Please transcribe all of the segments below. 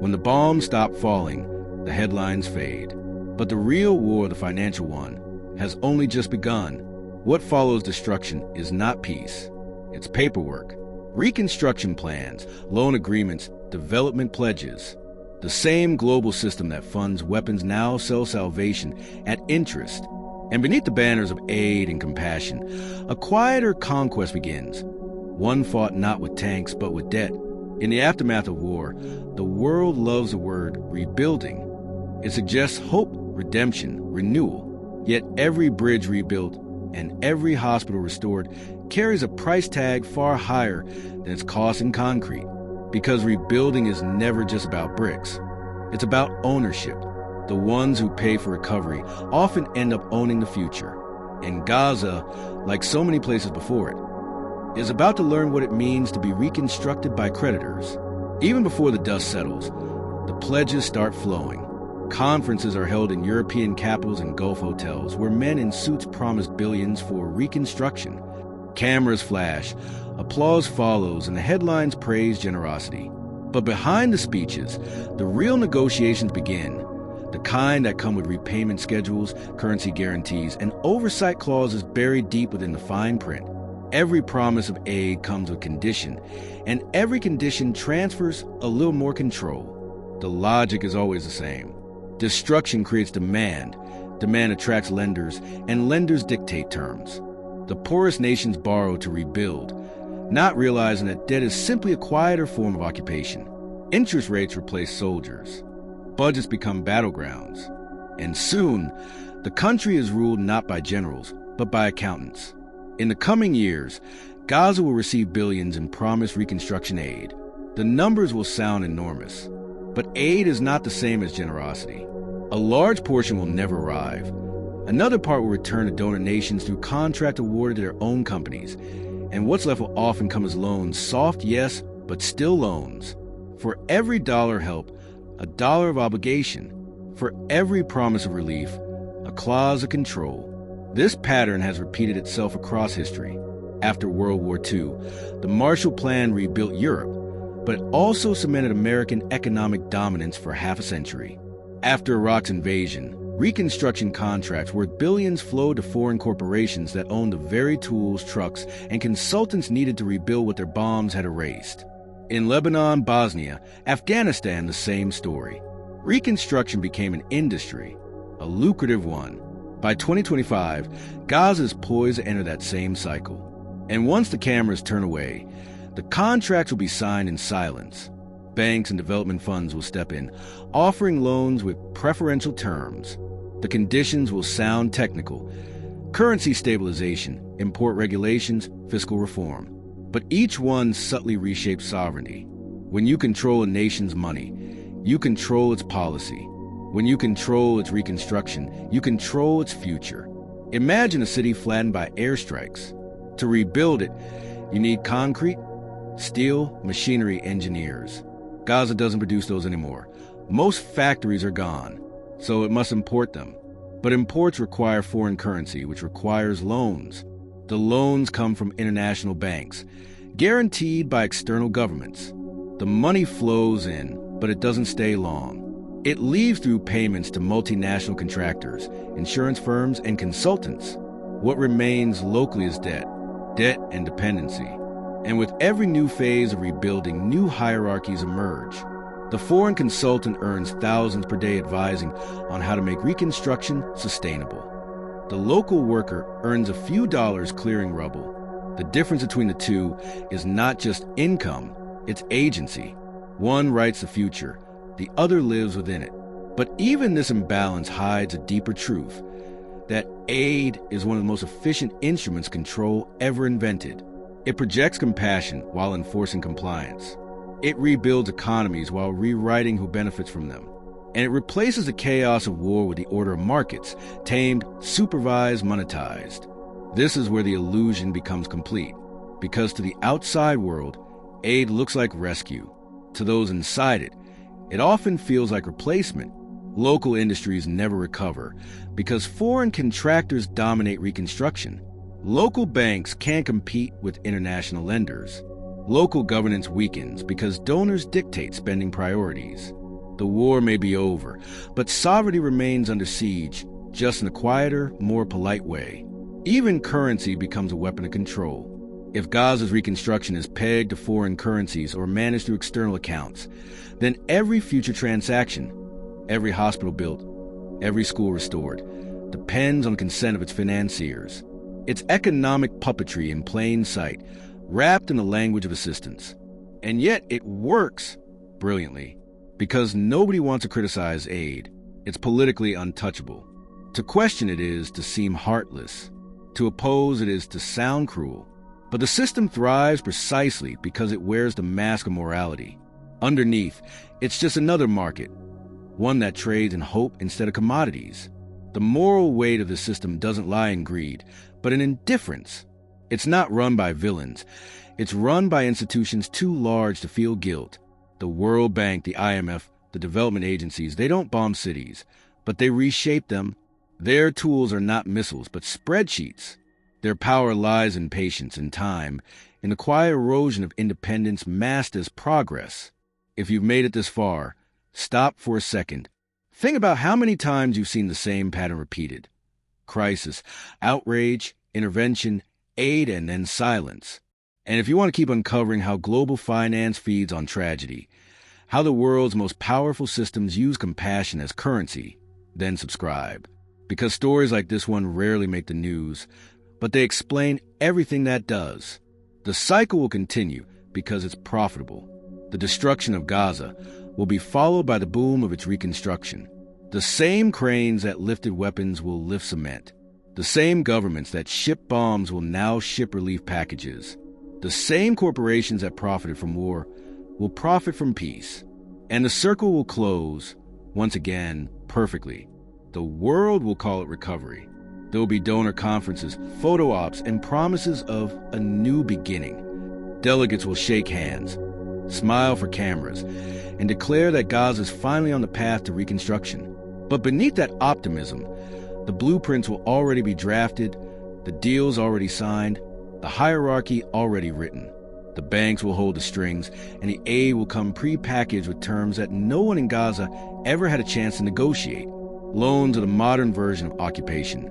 When the bombs stop falling, the headlines fade. But the real war, the financial one, has only just begun. What follows destruction is not peace. It's paperwork, reconstruction plans, loan agreements, development pledges. The same global system that funds weapons now sells salvation at interest. And beneath the banners of aid and compassion, a quieter conquest begins. One fought not with tanks, but with debt. In the aftermath of war, the world loves the word rebuilding. It suggests hope, redemption, renewal. Yet every bridge rebuilt and every hospital restored carries a price tag far higher than its cost in concrete. Because rebuilding is never just about bricks. It's about ownership. The ones who pay for recovery often end up owning the future. And Gaza, like so many places before it, is about to learn what it means to be reconstructed by creditors. Even before the dust settles, the pledges start flowing. Conferences are held in European capitals and Gulf hotels where men in suits promise billions for reconstruction. Cameras flash, applause follows, and the headlines praise generosity. But behind the speeches, the real negotiations begin. The kind that come with repayment schedules, currency guarantees, and oversight clauses buried deep within the fine print. Every promise of aid comes with condition, and every condition transfers a little more control. The logic is always the same. Destruction creates demand. Demand attracts lenders, and lenders dictate terms. The poorest nations borrow to rebuild, not realizing that debt is simply a quieter form of occupation. Interest rates replace soldiers. Budgets become battlegrounds. And soon, the country is ruled not by generals, but by accountants. In the coming years, Gaza will receive billions in promised reconstruction aid. The numbers will sound enormous. But aid is not the same as generosity. A large portion will never arrive. Another part will return to donor nations through contract awarded to their own companies. And what's left will often come as loans, soft, yes, but still loans. For every dollar help, a dollar of obligation. For every promise of relief, a clause of control. This pattern has repeated itself across history. After World War II, the Marshall Plan rebuilt Europe, but it also cemented American economic dominance for half a century. After Iraq's invasion, reconstruction contracts worth billions flowed to foreign corporations that owned the very tools, trucks, and consultants needed to rebuild what their bombs had erased. In Lebanon, Bosnia, Afghanistan, the same story. Reconstruction became an industry, a lucrative one. By 2025, Gaza is poised to enter that same cycle. And once the cameras turn away, the contracts will be signed in silence. Banks and development funds will step in, offering loans with preferential terms. The conditions will sound technical: currency stabilization, import regulations, fiscal reform. But each one subtly reshapes sovereignty. When you control a nation's money, you control its policy. When you control its reconstruction, you control its future. Imagine a city flattened by airstrikes. To rebuild it, you need concrete, steel, machinery, engineers. Gaza doesn't produce those anymore. Most factories are gone, so it must import them. But imports require foreign currency, which requires loans. The loans come from international banks, guaranteed by external governments. The money flows in, but it doesn't stay long. It leaves through payments to multinational contractors, insurance firms, and consultants. What remains locally is debt and dependency. And with every new phase of rebuilding, new hierarchies emerge. The foreign consultant earns thousands per day advising on how to make reconstruction sustainable. The local worker earns a few dollars clearing rubble. The difference between the two is not just income, it's agency. One writes the future, the other lives within it. But even this imbalance hides a deeper truth, that aid is one of the most efficient instruments control ever invented. It projects compassion while enforcing compliance. It rebuilds economies while rewriting who benefits from them. And it replaces the chaos of war with the order of markets, tamed, supervised, monetized. This is where the illusion becomes complete, because to the outside world, aid looks like rescue. To those inside it, it often feels like replacement. Local industries never recover because foreign contractors dominate reconstruction. Local banks can't compete with international lenders. Local governance weakens because donors dictate spending priorities. The war may be over, but sovereignty remains under siege, just in a quieter, more polite way. Even currency becomes a weapon of control. If Gaza's reconstruction is pegged to foreign currencies or managed through external accounts, then every future transaction, every hospital built, every school restored, depends on the consent of its financiers. It's economic puppetry in plain sight, wrapped in the language of assistance. And yet it works brilliantly, because nobody wants to criticize aid. It's politically untouchable. To question it is to seem heartless. To oppose it is to sound cruel. But the system thrives precisely because it wears the mask of morality. Underneath, it's just another market, one that trades in hope instead of commodities. The moral weight of the system doesn't lie in greed, but in indifference. It's not run by villains. It's run by institutions too large to feel guilt. The World Bank, the IMF, the development agencies, they don't bomb cities, but they reshape them. Their tools are not missiles, but spreadsheets. Their power lies in patience and time, in the quiet erosion of independence masked as progress. If you've made it this far, stop for a second. Think about how many times you've seen the same pattern repeated. Crisis, outrage, intervention, aid, and then silence. And if you want to keep uncovering how global finance feeds on tragedy, how the world's most powerful systems use compassion as currency, then subscribe. Because stories like this one rarely make the news, but they explain everything that does. The cycle will continue because it's profitable. The destruction of Gaza will be followed by the boom of its reconstruction. The same cranes that lifted weapons will lift cement. The same governments that ship bombs will now ship relief packages. The same corporations that profited from war will profit from peace. And the circle will close, once again, perfectly. The world will call it recovery. There will be donor conferences, photo ops, and promises of a new beginning. Delegates will shake hands, smile for cameras, and declare that Gaza is finally on the path to reconstruction. But beneath that optimism, the blueprints will already be drafted, the deals already signed, the hierarchy already written. The banks will hold the strings, and the aid will come pre-packaged with terms that no one in Gaza ever had a chance to negotiate. Loans are the modern version of occupation.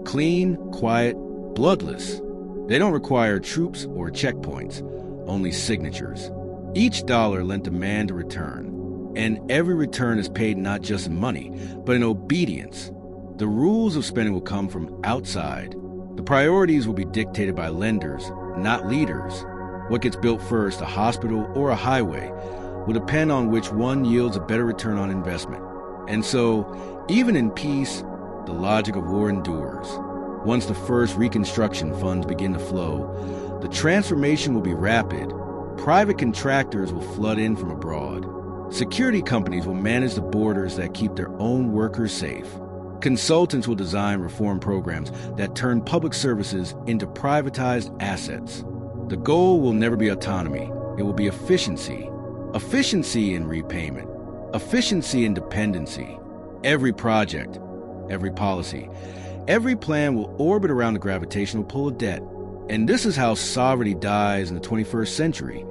Clean, quiet, bloodless. They don't require troops or checkpoints, only signatures. Each dollar lent a man to return. And every return is paid not just in money, but in obedience. The rules of spending will come from outside. The priorities will be dictated by lenders, not leaders. What gets built first, a hospital or a highway, will depend on which one yields a better return on investment. And so, even in peace, the logic of war endures. Once the first reconstruction funds begin to flow, the transformation will be rapid. Private contractors will flood in from abroad. Security companies will manage the borders that keep their own workers safe. Consultants will design reform programs that turn public services into privatized assets. The goal will never be autonomy. It will be efficiency. Efficiency in repayment. Efficiency in dependency. Every project, every policy, every plan will orbit around the gravitational pull of debt. And this is how sovereignty dies in the 21st century,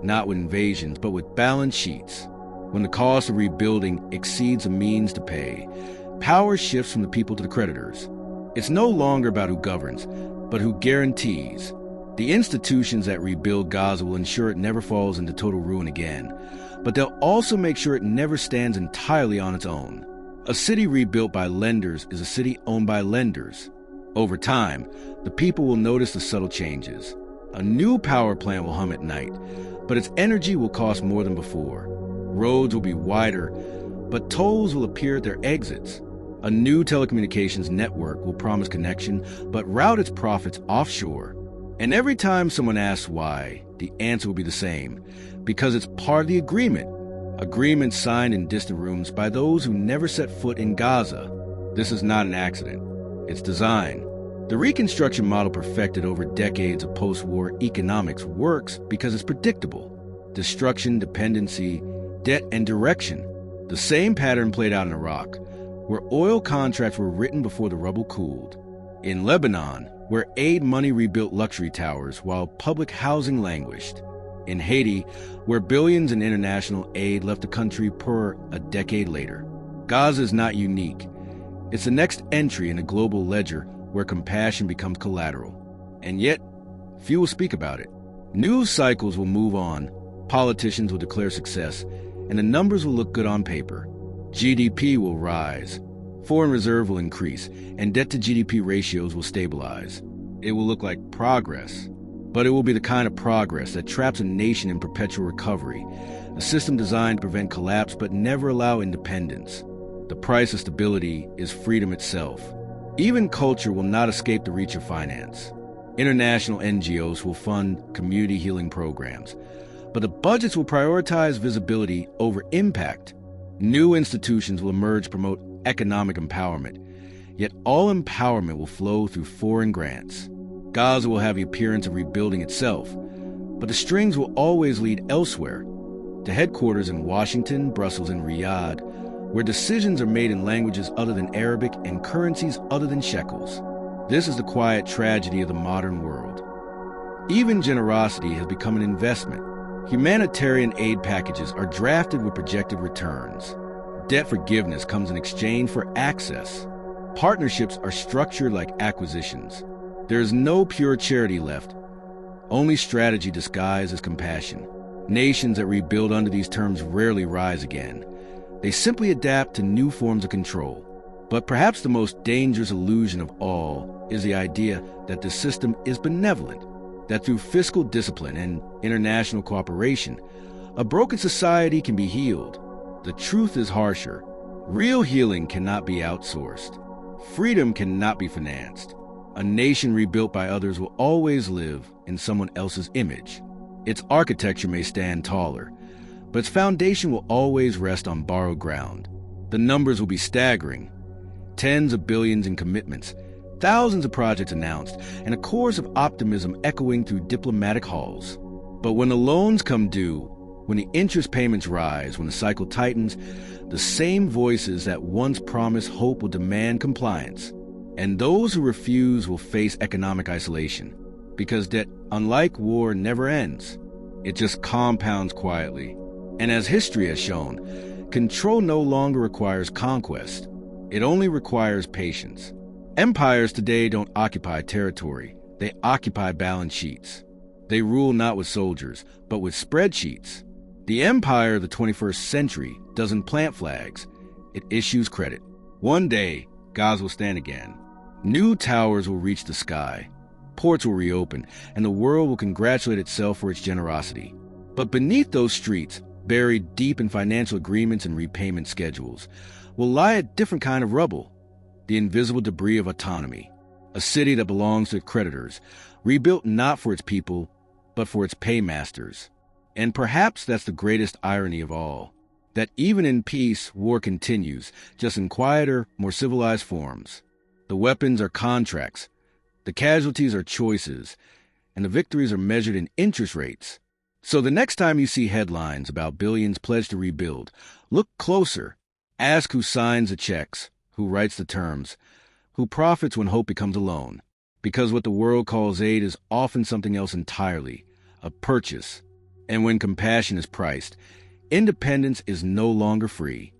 not with invasions, but with balance sheets. When the cost of rebuilding exceeds the means to pay, power shifts from the people to the creditors. It's no longer about who governs, but who guarantees. The institutions that rebuild Gaza will ensure it never falls into total ruin again, but they'll also make sure it never stands entirely on its own. A city rebuilt by lenders is a city owned by lenders. Over time, the people will notice the subtle changes. A new power plant will hum at night, but its energy will cost more than before. Roads will be wider, but tolls will appear at their exits. A new telecommunications network will promise connection, but route its profits offshore. And every time someone asks why, the answer will be the same. Because it's part of the agreement. Agreements signed in distant rooms by those who never set foot in Gaza. This is not an accident. It's design. The reconstruction model perfected over decades of post-war economics works because it's predictable. Destruction, dependency, debt, and direction. The same pattern played out in Iraq, where oil contracts were written before the rubble cooled. In Lebanon, where aid money rebuilt luxury towers while public housing languished. In Haiti, where billions in international aid left the country poor a decade later. Gaza is not unique. It's the next entry in a global ledger where compassion becomes collateral. And yet, few will speak about it. News cycles will move on, politicians will declare success, and the numbers will look good on paper. GDP will rise, foreign reserve will increase, and debt-to-GDP ratios will stabilize. It will look like progress, but it will be the kind of progress that traps a nation in perpetual recovery, a system designed to prevent collapse but never allow independence. The price of stability is freedom itself. Even culture will not escape the reach of finance. International NGOs will fund community healing programs, but the budgets will prioritize visibility over impact. New institutions will emerge to promote economic empowerment, yet all empowerment will flow through foreign grants. Gaza will have the appearance of rebuilding itself, but the strings will always lead elsewhere, to headquarters in Washington, Brussels, and Riyadh, where decisions are made in languages other than Arabic and currencies other than shekels. This is the quiet tragedy of the modern world. Even generosity has become an investment. Humanitarian aid packages are drafted with projected returns. Debt forgiveness comes in exchange for access. Partnerships are structured like acquisitions. There is no pure charity left, only strategy disguised as compassion. Nations that rebuild under these terms rarely rise again. They simply adapt to new forms of control. But perhaps the most dangerous illusion of all is the idea that the system is benevolent, that through fiscal discipline and international cooperation, a broken society can be healed. The truth is harsher. Real healing cannot be outsourced. Freedom cannot be financed. A nation rebuilt by others will always live in someone else's image. Its architecture may stand taller, but its foundation will always rest on borrowed ground. The numbers will be staggering. Tens of billions in commitments, thousands of projects announced, and a chorus of optimism echoing through diplomatic halls. But when the loans come due, when the interest payments rise, when the cycle tightens, the same voices that once promised hope will demand compliance. And those who refuse will face economic isolation, because debt, unlike war, never ends. It just compounds quietly. And as history has shown, control no longer requires conquest. It only requires patience. Empires today don't occupy territory. They occupy balance sheets. They rule not with soldiers, but with spreadsheets. The empire of the 21st century doesn't plant flags. It issues credit. One day, Gaza will stand again. New towers will reach the sky. Ports will reopen, and the world will congratulate itself for its generosity. But beneath those streets, buried deep in financial agreements and repayment schedules, will lie a different kind of rubble, the invisible debris of autonomy, a city that belongs to creditors, rebuilt not for its people, but for its paymasters. And perhaps that's the greatest irony of all, that even in peace, war continues, just in quieter, more civilized forms. The weapons are contracts, the casualties are choices, and the victories are measured in interest rates. So the next time you see headlines about billions pledged to rebuild, look closer. Ask who signs the checks, who writes the terms, who profits when hope becomes a loan. Because what the world calls aid is often something else entirely, a purchase. And when compassion is priced, independence is no longer free.